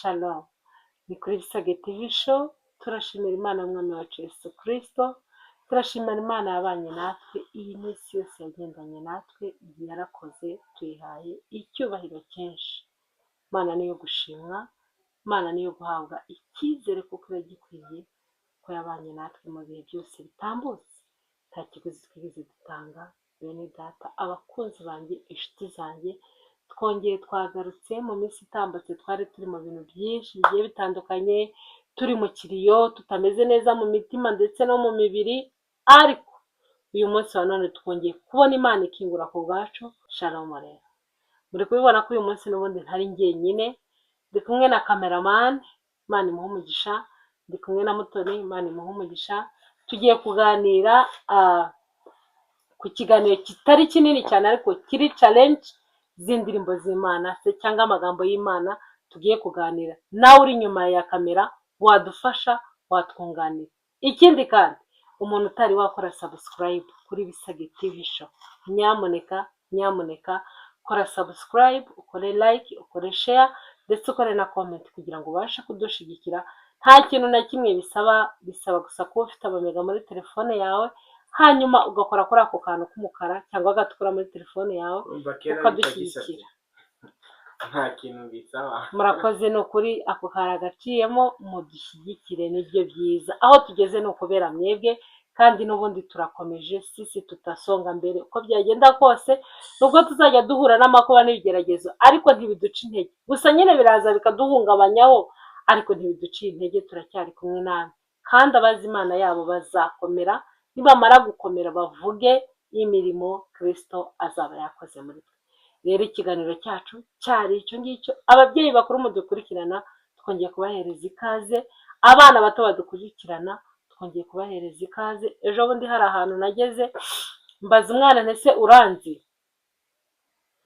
Shalom. Ni kuri Bisage TV show. Turashimira Imana mwami wacu Yesu Kristo. Turashimira Imana yabanye natwe iyi minsi yose yagendanye natwe, yarakoze tuyihaye icyubahiro cyinshi. Imana niyo gushimwa, Imana niyo guhabwa icyizere kuko yagikwiye ko yabanye natwe mu bihe byose bitambutse. Nta kiguzi twigeze dutanga. Bene data, abakunzi banjye, inshuti zanjye, twongeye twagarutse mu minsi itambutse. Twari turi mu bintu byinshi bigiye bitandukanye, turi mu kiriyo, tutameze neza mu mitima ndetse no mu mibiri, ariko uyu munsi wa none twongeye kubona Imana ikingura ku bwacu. Shalom rero, muri kubibona ko uyu munsi n'ubundi ntari njyenyine, ndi kumwe na cameraman, Imana imuhe umugisha, ndi kumwe na Mutoni, Imana imuhe umugisha. Tugiye kuganira ku kiganiro kitari kinini cyane ariko kiri challenge z'indirimbo z'Imana se cyangwa amagambo y'Imana. Tugiye kuganira nawe uri nyuma ya kamera, wadufasha, watwunganira. Ikindi kandi, umuntu utari wakora subscribe kuri Bisage TV show, nyamuneka kora subscribe, ukore like, ukore share ndetse ukore na comment kugira ngo ubashe kudushigikira. Nta kintu na kimwe bisaba gusa kuba ufite amamega muri telefone yawe, hanyuma ugakora kuri ako kantu k'umukara cyangwa agatukura muri telefone yawe ukadushyigikira. Nta kintu bisaba. Murakoze, ni ukuri ako kara gaciyemo, mudushyigikire, nibyo byiza. Aho tugeze ni ukubera mwebwe, kandi n'ubundi turakomeje, sisi tutasonga mbere. Uko byagenda kose, nubwo tuzajya duhura n'amakuba n'ibigeragezo, ariko ntibiduca intege. Gusa nyine biraza bikaduhungabanyaho, ariko ntibiduciye intege, turacyari kumwe nawe. Kandi abazi Imana yabo bazakomera, nibamara gukomera bavuge imirimo Kristo azaba yakoze muri twe. Rero ikiganiro cyacu cyari icyo ngicyo. Ababyeyi bakuru mudukurikirana, twongeye kubahereza ikaze. Abana bato badukurikirana, twongeye kubahereza ikaze. Ejo bundi hari ahantu nageze, mbaza umwana ntese uranzi,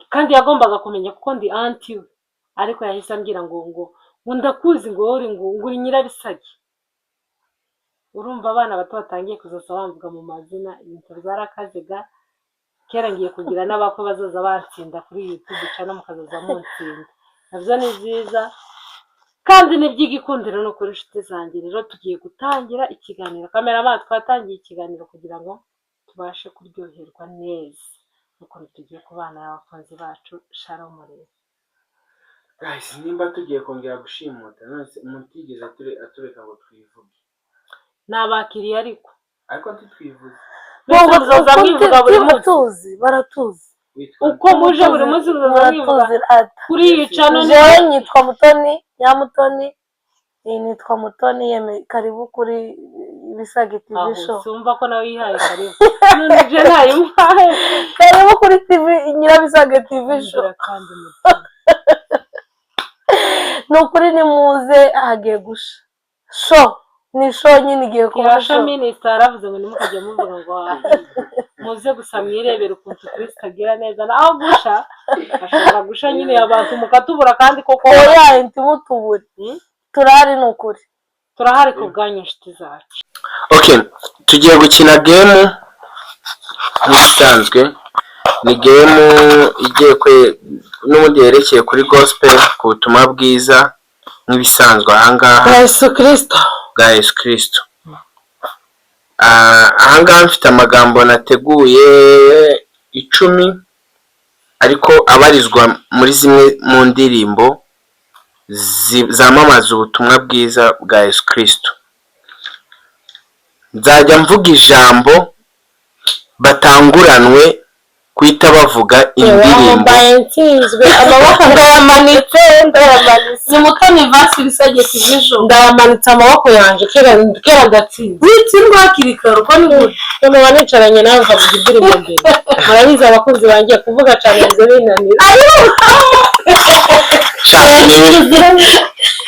kandi yagombaga kumenya kuko ndi anti we, ariko yahise ambwira ngo ndakuzi, ngo uri Nyirabisage. Urumva abana bato batangiye kuzaza bamvuga mu mazina, ibintu byarakazega. Kera ngiye kugira n'abako bazoza batsinda kuri YouTube cyane mukazaza mutsinda. Navyo ni byiza kandi niby'igikundiro no kuri inshuti zanjye. Rero tugiye gutangira ikiganiro. Cameraman, twatangiye ikiganiro kugira ngo tubashe kuryoherwa neza nuko tugiye kubana n'abakunzi bacu. Shalom rero. Guys, nimba tugiye kongera gushimuta, none umuntu yigeze atureka ngo twivuge. Nabakiriye ariko ntitwivuze. Muzoza mwivuga buri munsi. Baratuzi. Uko muje buri munsi muzoza mwivuga kuri iyi channel. Je nitwa Mutoni, Nyamutoni. Nitwa Mutoni, yeme karibu kuri Bisage TV show. Sumva ko nawe yihaye karibu. None je ntayimpaye. Karibu kuri TV Nyirabisage TV show. Nukuri ni muze hagiye gusha. Show ni show nyine igiye kuba show. Minister aravuze ngo nimukajya muvuga ngo muze gusa mwirebera ukuntu Kristo agira neza. Naho gusha ashobora gusha nyine abantu mukatubura, kandi koko oya ntimutubure. Turahari nukuri. Turahari ku bwanyu inshuti zacu. Okay, tugiye gukina game nk'isanzwe. Ni game igiye n'ubundi yerekeye kuri gospel, ku butumwa bwiza nk'ibisanzwe ahangaha. Yesu Kristo. Ahangaha mfite amagambo nateguye 10, ariko abarizwa muri zimwe mu ndirimbo zamamaza ubutumwa bwiza bwa Yesu Kristo. Nzajya mvuga ijambo batanguranwe kwita bavuga indirimbo. Amaboko ndayamanitse. Ni Mutoni vasi Bisage TV show. Ndayamanitse amaboko yanjye kera ndatsinze. Witsindwa hakiri kare uko ni gute? None wanicaranye nawe ukavuga indirimbo mbere. Murabizi abakunzi bangiye kuvuga cyane bize binanira.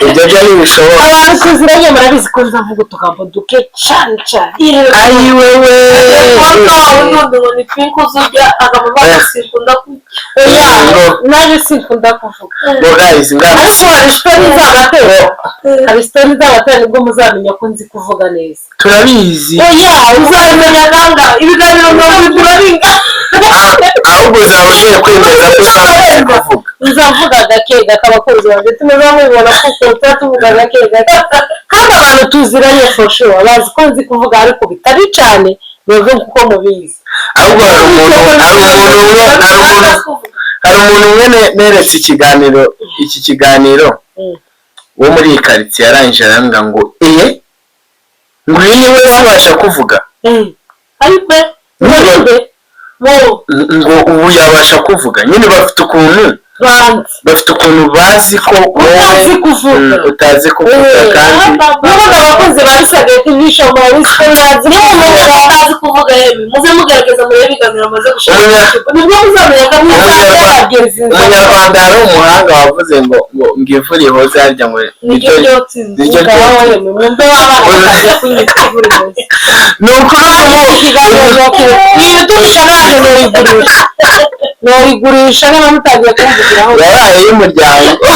Ibyo byari bishoboka. Abantu kuziranye murabizi ko nzavuga utugambo duke cyane. Ayi wewe. Ni pinko zujya agababa sikunda ku. Naje sikunda kuvuga. Guys, ariko hari story z'abatera nibwo muzamenya ko nzi kuvuga neza. Turabizi. Uzamenya nanga ibiganiro ngo turaringa. ahubwo uzaba ugiye kwemeza ko uzamaze kuvuga. nzavuga gake gake abakunzi banjye tumeze mubibona kuko tuba tuvuga gake gake kandi abantu tuziranye for sure bazi ko nzi kuvuga ariko bitari cyane mwebwe kuko mubizi. Ahubwo hari umuntu umwe neretse iki kiganiro wo muri iyi karitsiye arangije arambwira ngo ngo uyu niwe wabasha kuvuga ngo ubu yabasha kuvuga nyine bafite ukuntu bazi ko utazi kuvuga kandi n'ubundi abakozi ba Isagati bisho mu wisi yazi utazi kuvuga yewe muze mugerageza muri ibiganiro maze gushaka nibwo muzamenya ko muzagerageje. Umunyarwanda ari umuhanga wavuze ngo ngivuri hoze harya ngo nicyo wawe mwumve wabana kunyita ivuri hoze nuko ikiganiro iyo tubisha norigurisha niba mutagiye kumvugiraho yabaye y'umuryango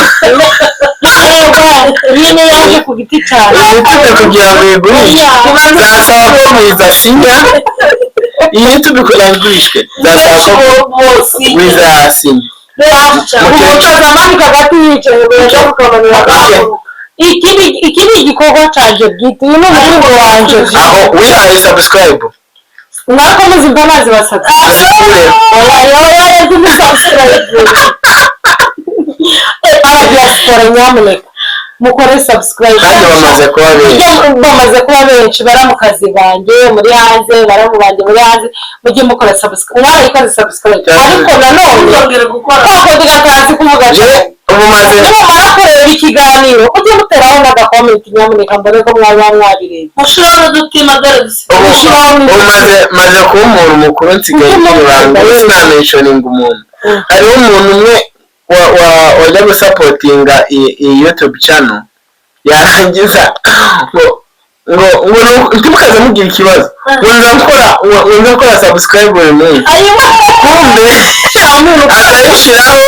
nyine yaje ku giti cyane kugira ngo igurishe zasaba ko mwizasinya iyi YouTube kugira ngo igurishwe zasaba ko mwizasinya umuco zamani kagati yicaye ubeje kukamanira iki ni igikorwa canje bwite uyu ni umutungo wanje aho wihaye subscribe mwakomeza imbabazi basabye abadiaspora nyamuneka mukore subscribe kandi bamaze kuba benshi bara mu kazi banjye muri hanze bara mu banjye muri hanze mujye mukora subscribe mwarayikoze subscribe ariko nanone uzongera gukora kuko digatazi kuvuga umumaze mara kureba ikiganiro ujye muteraho n'agakomenti nyamuneka mbone ko mwaba mwabireba mushobora dutima dore maze kuba umuntu mukuru nsigaye n'ibanga sinamentioninga umuntu hariho umuntu umwe wajya gusapotinga iyi YouTube channel yarangiza ngo ntimukaze mugira ikibazo nza gukora subscribe buri munsi kumbe akayishyiraho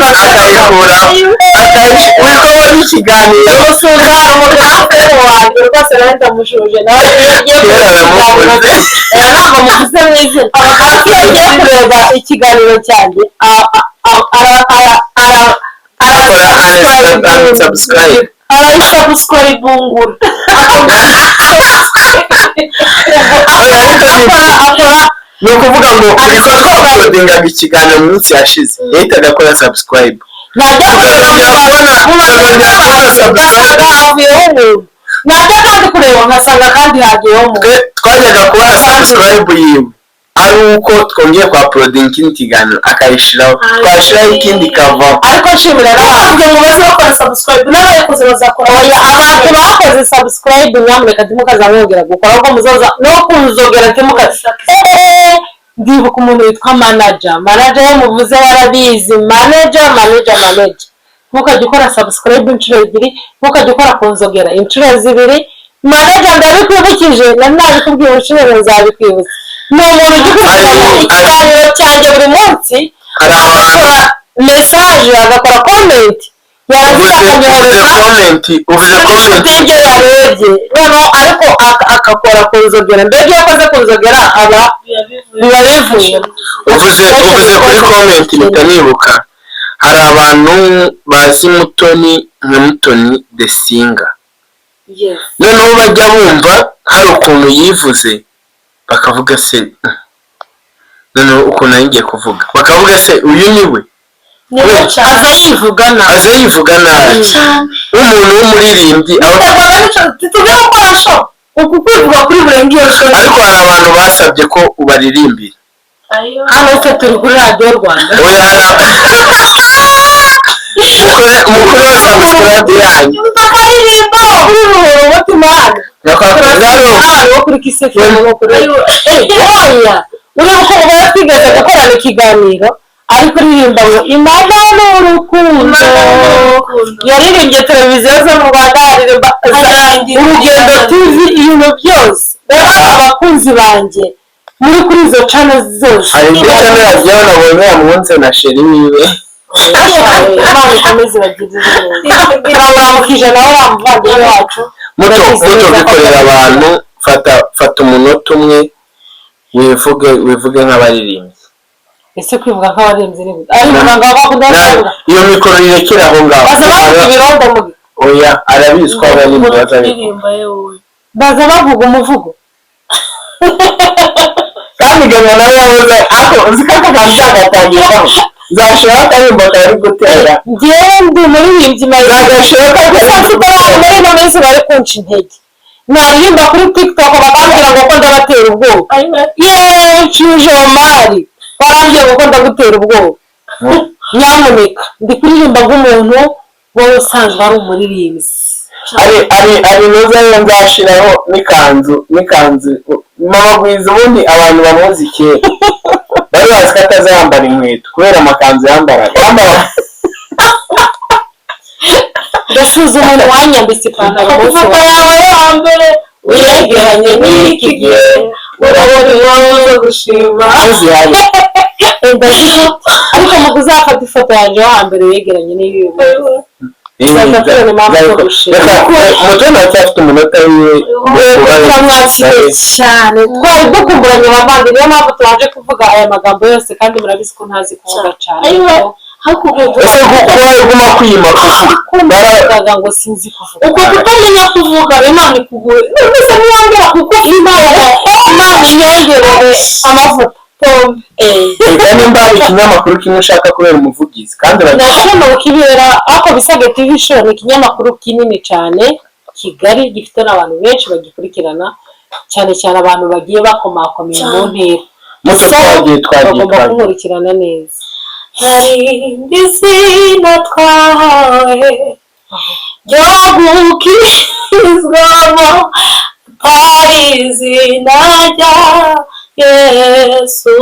akayikuraho witwa wari ikiganiro rwose nawe ndamushuje nawe ntabwo muvuze neza abakasi yagiye kureba ikiganiro cyanjye arayisubscribe bungura ni ukuvuga ngo ubwo twakodingaga ikiganiro mu minsi yashize yahitaga akora subscribe najya kandi kureba nkasanga kandi hagiyeho twajyaga kubona subscribe yiwe ari uko twongeye kwa uploading ikindi kiganiro akayishiraho twashiraho ikindi kava ariko nshimira n'abantu mubaze bakora subscribe n'abayikoze bazakora abantu bakoze subscribe nyamuneka ntimukazamwongera gukora ahubwo muzoza no kunzogera ntimukaza ndibuka umuntu witwa manager yo muvuze warabizi manager ntukajya ukora subscribe inshuro ebyiri ntukajya ukora kunzogera inshuro zibiri manager ndabikwibukije nabikubwiye inshuro nzabikwibutsa ni umuntu ugikurikirana ikiganiro cyanjye buri munsi agakora message agakora comment uvuze ibyo yarebye noneho ariko akakora kunzogera mbega iyo akoze kunzogera aba biba bivuye uvuze kuri comment bitanibuka hari abantu bazi Mutoni nka Mutoni the singer noneho bajya bumva hari ukuntu yivuze bakavuga se noneho ukuntu ngiye kuvuga bakavuga se uyu niwe aza yivuga nabi umuntu w'umuririmbyi tuvuge gukora show uku kwivuga kuri burenga iyo show ariko hari abantu basabye ko ubaririmbira hano se turi kuri radiyo Rwanda umukuru wa subscribe yanyu tukaririmba kuri ruhoro batumana wo kuri kiseke oya ureba ko batigeze gukorana ikiganiro ariko uririmba ngo imana n'urukundo yaririmbye televiziyo zo mu Rwanda aririmba Urugendo TV ibintu byose abakunzi banjye muri kuri izo channel zose hari indi channel yagiyeho nabonye yamunze na sheri wiwe Imana ikomeze bagirire turabamukije nawe wamuvandimwe wacu muto bikorera abantu fata umunota umwe wivuge nk'abaririmbyi ese kwivuga nk'abarenze ni gute ari muganga bakudakura iyo mikoro irekera aho ngaho baza bavuga ibirondo mu oya arabizwa abarimbo baza bavuga umuvugo kandi gana nawe yavuze ako uziko akagatangiraho zashobora akarimbo kari gutera ngende muri bibyi zagashoboka gusa muri no minsi bari kunca intege naririmba kuri TikTok bakambwira ngo ko ndabatera ubwoba nshuje omari barambwira ngo ko ndagutera ubwoba nyamuneka ndi kuririmba nk'umuntu wowe usanzwe ari umuririmbyi ari noza yo nzashiraho n'ikanzu mama Gwiza ubundi abantu bamuzi kera bari bazi ko atazambara inkweto kubera amakanzu yambaraga ndasuza umuntu wanyambitse ipantaro munsi yawe hambere uyegeranye n'iki gihe urabona iwawe gushima ariko mu kuzafata ifoto yanjye yo hambere yegeranye n'iyo umujyana cyafite umunota wiwe cyane twari dukumburanye abavandi niyo mpamvu twaje kuvuga aya magambo yose kandi murabizi ko ntazi kuvuga cyane ese guma kwima kuvuga ngo sinzi kuvuga uko kutamenya kuvuga Imana ikugure mbese niyongera kuko Imana yongerere amavuta reka nimba hari ikinyamakuru kimwe ushaka kubera umuvugizi kandi urashobora kukibera ako Bisage TV show ni ikinyamakuru kinini cyane Kigali gifite n'abantu benshi bagikurikirana cyane cyane abantu bagiye bakomakomeye mu ntera bagomba kumurikirana neza hari izina twahawe ryo gukizwamo hari izina rya Yesu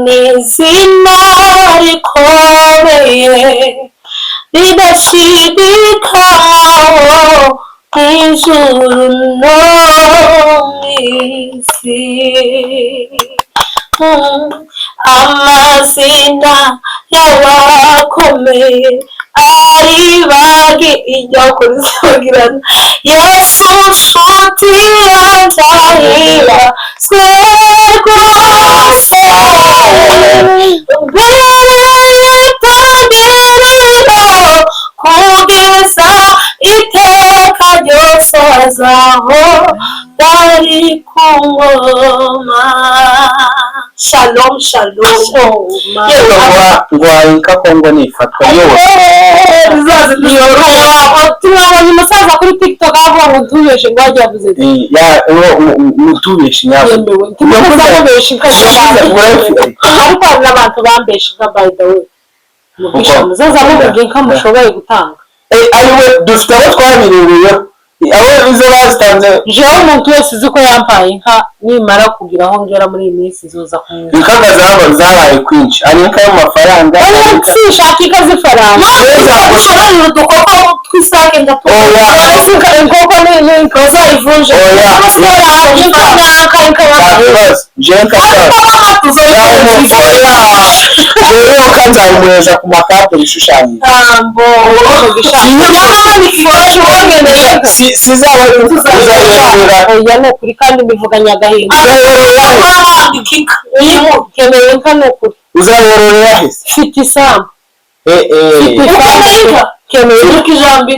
ni izina rikomeye ridashidikanywaho mw'ijuru no mw'isi amazina y'abakomeye ari bagi ijya kurisogirana Yesu nshuti yanjahira swe rwose bw'itangiriro kugeza iteka ryose azaho dari ku ngoma Shalom ngwayika Kongo nifatwa yose turabonye umusaza kuri TikTok avuga ngo tubeshe ngo ajya avuze mutubeshe yemewe tubeshe ariko hari n'abantu bambeshe nka by the way mugisha muzaza mubwiye ko mushoboye gutanga ariwe dufite abo twabiririye abo izo bazitanze jewe umuntu wese uzi ko yampaye inka nimara kugira aho ngera muri iyi minsi zoza kumwe inka zabaye kwinshi ari inka y'amafaranga sinshaka inka z'ifaranga ushoranye udukoko tw'isake ndatuye inkoko n'inka zayivunje kanzamuheza ku makapu bishushanyije oya ni ukuri kandi mbivuganye agahinda ukeneye inka ni ukuri uzayororera hese mfite isambu keneye ijambo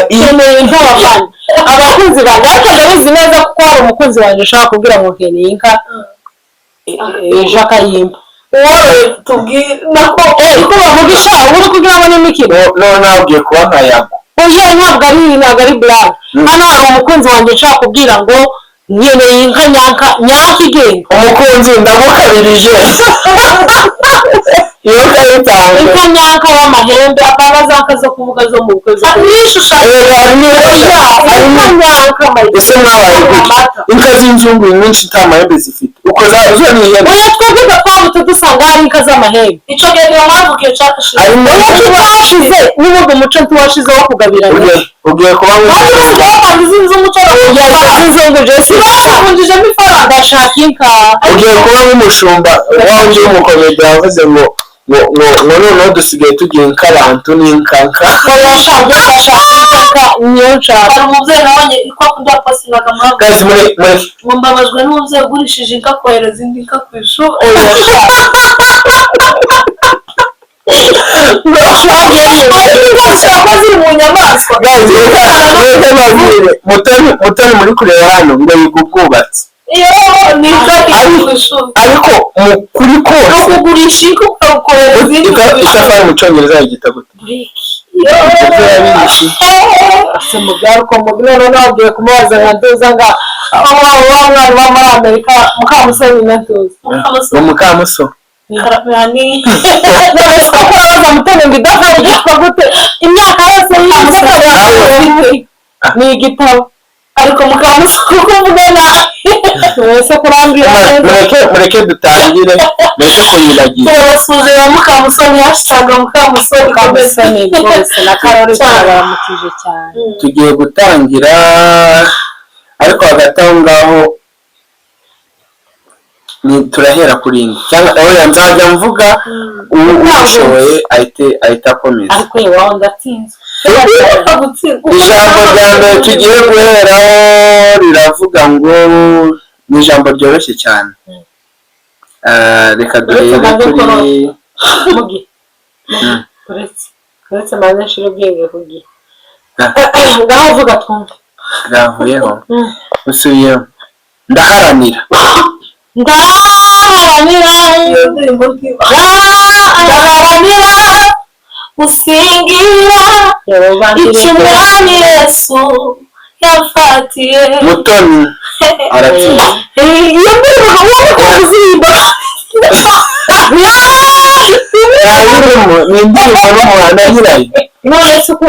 keneye inka wavanye abakunzi banjye ariko ndabizi neza kuko hari umukunzi wanjye ushaka kubwira ngo keneye inka ejo akayimba uko bavugisha uri kugira ngo n'imikino none ugiye kuba nka yago oya ntabwo ari black hano hari umukunzi wanjye ushaka kubwira ngo nkeneye inka nyaka igenda umukunzi ndamukabirije iyo kayitanga inka nyaka y'amahembe apana za nka zo kuvuga zo mu bukwe zo ese mwabaye inka z'inzungu nyinshi nta mahembe zifite uko zo ni ihene oya twebwe twabutse dusanga hari inka z'amahembe icyo gihe mwavugiye cyashize washize n'ubundi umuco ntiwashize wo kugabirana ugiye kuba ndashaka inka ugiye kuba nk'umushumba wa wundi w'umukomedi yavuze ngo noneho dusigaye tugira nk'abantu n'inkanka niyo nshaka. hari umubyeyi nabonye ko akunda postingaga guys ngo mbabajwe n'umubyeyi ugurishije inka kohereza indi nka ku ishuri. ziri mu nyamaswa. mutoni muri kureba hano ngo yiga ubwubatsi ni inka ku ishuri ariko kuri kose no kugurisha inka ukohereza indi ku ishuri. itafari mu cyongereza yagita gute ase mugari ko mugari none wagiye kumubaza nka ntuza nga wa mwana wa muri Amerika Mukamusoni na ntuza ngo Mukamuso Karani none ko kubaza Mutoni ngo idafari gitwa gute imyaka yose y'igitabo ni igitabo ariko Mukamuso kuko mugana wese kurambira mureke dutangire mureke kuyiragira turabasuze ba Mukamusoni hashtag Mukamusoni rwose na Karori baramutije cyane. tugiye gutangira ariko hagati aho ngaho turahera kuri indi cyangwa oya nzajya mvuga ubishoboye ahita akomeza ariko yewe ndatsinzwe. ijambo rya mbere tugiye guheraho riravuga ngo ni ijambo ryoroshye cyane reka duhere kuri mugi uretse maze nshire ubwenge kugiye ngaho vuga twumve ravuyeho usubiyeho ndaharanira usingira icyo umwami Yesu yafatiye. Mutoni aratsinze iyo ndirimbo wowe kuzimba ni indirimbo n'umuhanda nyirayo none se ko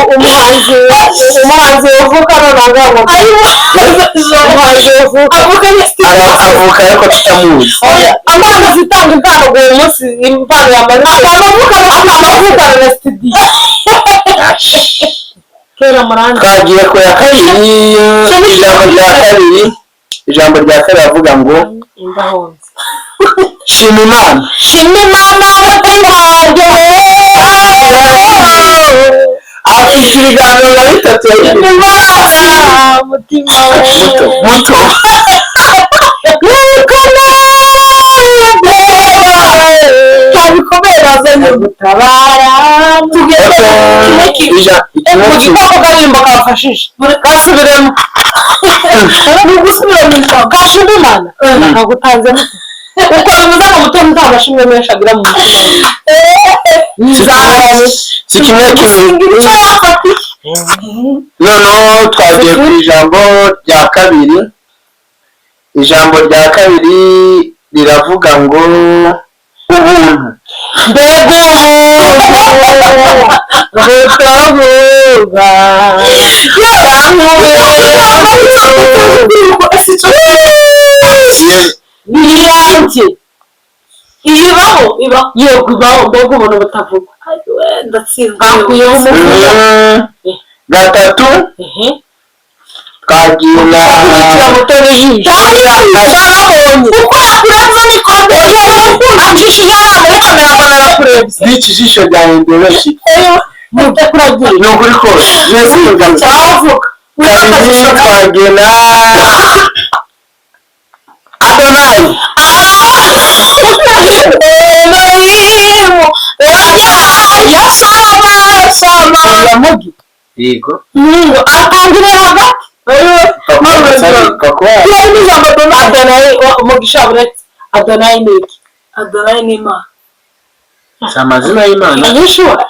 umuhanzi uvuka nonaga ngo umuhanzi uvuka avuka ariko tutamuzi amazi zitanga impano uwo munsi impano yamanitse amavuka na studio kera muranda twagiye ku ya kabiri ijambo rya kabiri avuga ngo indahonze shima Imana afite ibiganiro nka bitatu muto bikomeye gutabara mu gikoko karirimbo kafashije gasubiremo ni ugusubira mu gitabo gashima Imana nakagutanze uko bivuze ngo Mutoni nta mashimwe menshi agira mu mutima si kimwe noneho twagiye ku ijambo rya kabiri riravuga ngo ubuntu mbega butavuga niyanjye ibaho yego ibaho mbega ubuntu butavuga ndatsinzwe akuyeho umuvuga gatatu twagiye na Mutoni ijisho uko yakurebye mikoro acishije abana ariko ntabwo narakurebye bici ijisho ryanjye ndoroshye ni ukuri kose neza avuga kabiri twagiye na Adonai yamugi yego atangire hagati umugisha buretse Adonai ni iki Adonai ni Imana si amazina y'Imana yishura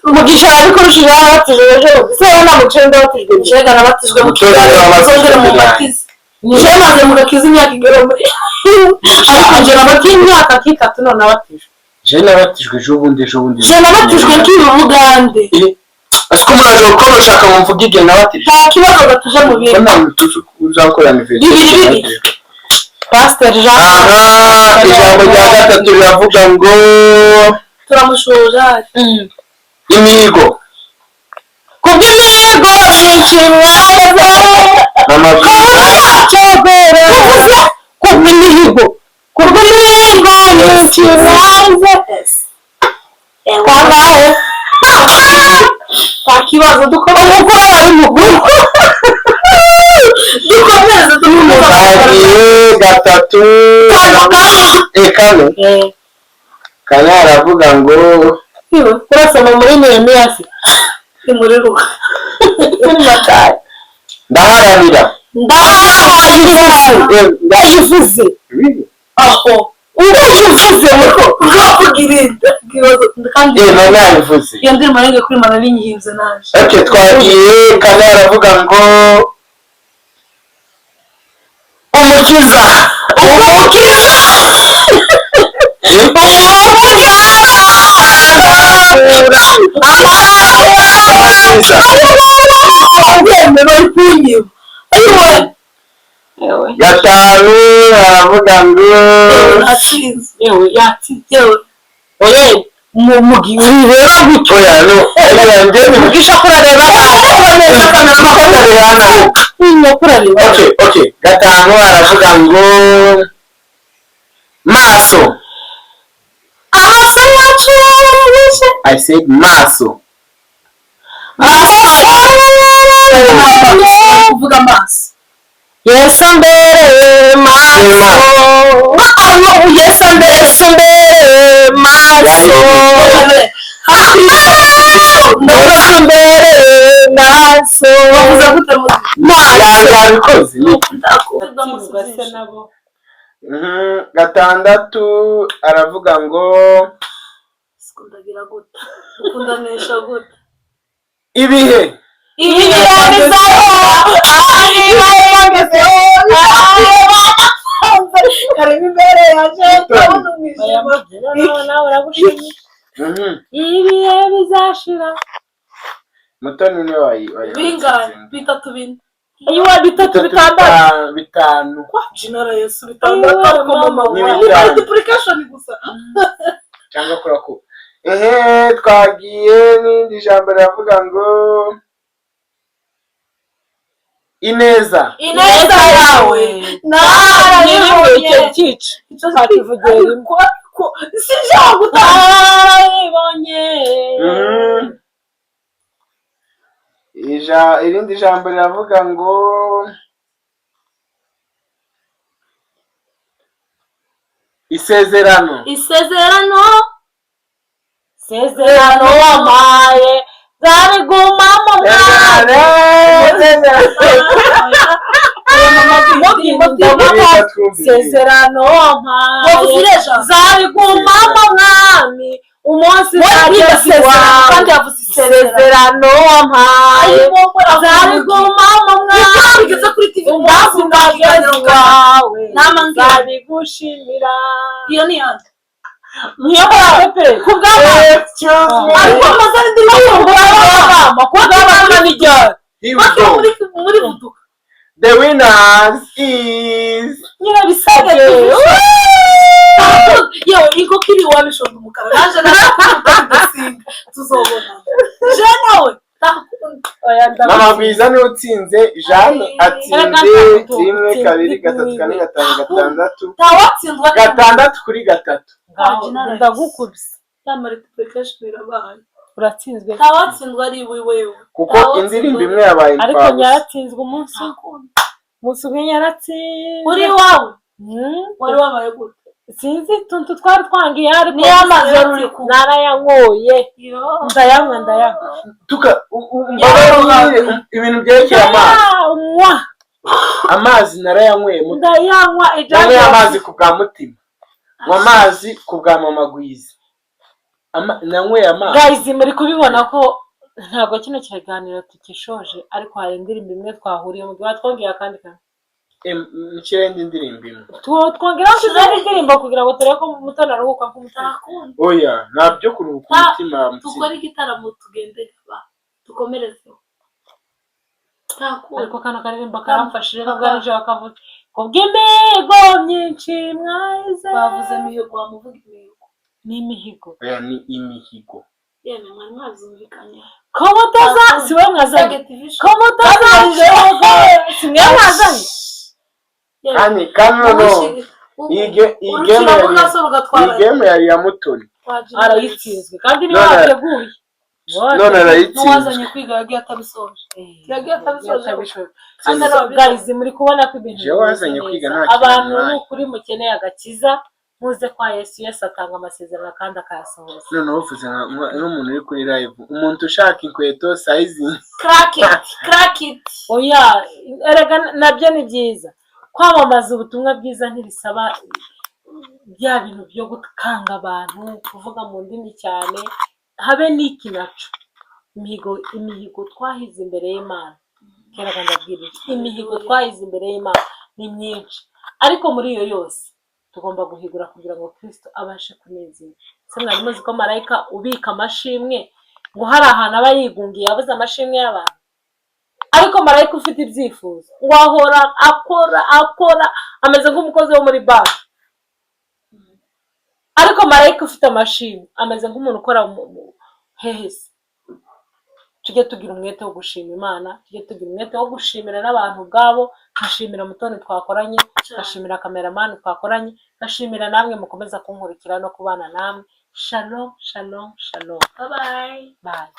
umugisha ariko rushira abatije ejo se nta mucende abatijwe njega nabatijwe mu kizongera mu batizi nije maze mu gakiza imyaka igera muri ariko nje nabati imyaka kitatu none abatijwe je nabatijwe ejo bundi je nabatijwe nkiri mu Bugande asiko muraje gukora ushaka mvuga igihe nabatijwe nta kibazo batuje mu bintu nta uzakora bibiri Pastor Jean ijambo rya gatatu riravuga ngo turamushoja imihigo kubw'imihigo myinshi mwaze n'amabwiriza cyogere kubw'imihigo kubw'imihigo myinshi mwahize kangahe nta kibazo dukora nk'uko ari mukuru dukomeze twagiye gatatu kane kane aravuga ngo urasoma muri Nehemiya se muri Luka muri Matayo ndaharanira ndayivuze aho uvuze urapfugirinda kandi none yabivuze iyo ndirimbo nenge kuri mana n'inyihinze naje okay twagiye kane aravuga ngo umukiza gatanu aravuga ngo oye mugiye rero gutyo mugisha kurareba okay gatanu aravuga ngo maso yacu I said maso kuvuga maso Yesu mbere maso Yesu mbere maso Yesu mbere maso yabikoze gatandatu aravuga ngo ibihe ibihe bizashira mutoni ni wayi bingana bitatu bine ayiwa bitatu bitanu jinara Yesu bitandatu ariko mama multiplication gusa cyangwa kora ko twagiye n'indi jambo ravuga ngo ineza yawe narayivuye cyica icyo zakivugiye ko sija gutayibonye irindi jambo riravuga ngo isezerano wamaye zarigumamo mwana isezerano wamaye zarigumamo mwami umunsi wageze kandi yavuze isezerano wampaye zarigumamo mwami umunsi wageze wawe nzabigushimira iyo ni yandi niyo pepe kubwaba ariko amazina ndimo muri buduka the winners is nyirabisage yo iko kiri wabishonga umukara naje narakudasinga tuzobona nawe mama bwiza ni utsinze Jeanne atsinze 1 2 3 4 5 6 gatandatu kuri gatatu ndagukubise multiplication irabaye uratsinzwe tawatsindwa ari wewe kuko indirimbo imwe yabaye ariko yaratsinzwe umunsi umwe yaratsinze uri wawe wari wabaye gute sinzi tuntu twari twangiye ariko ni amazi yari ku narayanyoye ndayanywa tuka ibintu byerekeye amazi narayanyweye ndayanywa ijambo amazi ku bwa mutima amazi ku bwa mama Gwiza nanyweye amazi guys muri kubibona ko ntabwo kino kiganiro tukishoje ariko hari indirimbo imwe twahuriye mu gihe twongeye akandi kantu mukirende indirimbo imwe twongera kuzana indirimbo kugira ngo tureke ko mutana aruhuka nk'umutima oya ntabyo kuruhuka umutima tukora igitaramo tugende tukomereze ariko kano karirimbo karamfashije nubwo ari je bakavuga kubw'imihigo myinshi mwahize bavuze mihigo bamuvuga imihigo ni imihigo oya ni imihigo yeme mwari mwazumvikanye komutaza siwe mwazanye komutaza simwe mwazanye kandi kanono urukira mukasoro ugatwara iyi game yari ya Mutoni arayitsinzwe kandi niba None- wateguye none arayitsinze n'uwazanye kwiga yagiye atabisoje yagiye atabisoje kandi guys muri kubona ko ibintu jewe wazanye bimeze kwiga neza. nta abantu kintu ni ukuri mukeneye agakiza muze kwa Yesu. Yesu atanga amasezerano kandi akayasohoza. noneho uvuze nk'umuntu uri kuri live umuntu ushaka inkweto size crack it oya erega nabyo ni byiza kwamamaza ubutumwa bwiza ntibisaba bya bintu byo gukanga abantu kuvuga mu ndimi cyane habe n'iki naco imihigo twahize imbere y'Imana kera kandi abwirije imihigo twahize imbere y'Imana ni myinshi ariko muri iyo yose tugomba guhigura kugira ngo Kristo abashe kunezerwa. Se mwari muzi ko marayika ubika amashimwe ngo hari ahantu aba yigungiye yabuze amashimwe y'abantu ariko marayika ufite ibyifuzo wahora akora ameze nk'umukozi wo muri banki ariko marayika ufite amashimwe ameze nk'umuntu ukora hehese. Tujye tugira umwete wo gushima Imana, tujye tugira umwete wo gushimira n'abantu ubwabo. Nkashimira Mutoni twakoranye, nkashimira kameramani twakoranye, nkashimira namwe mukomeza kunkurikira no kubana namwe. Shalom shalom shalom, bye bye.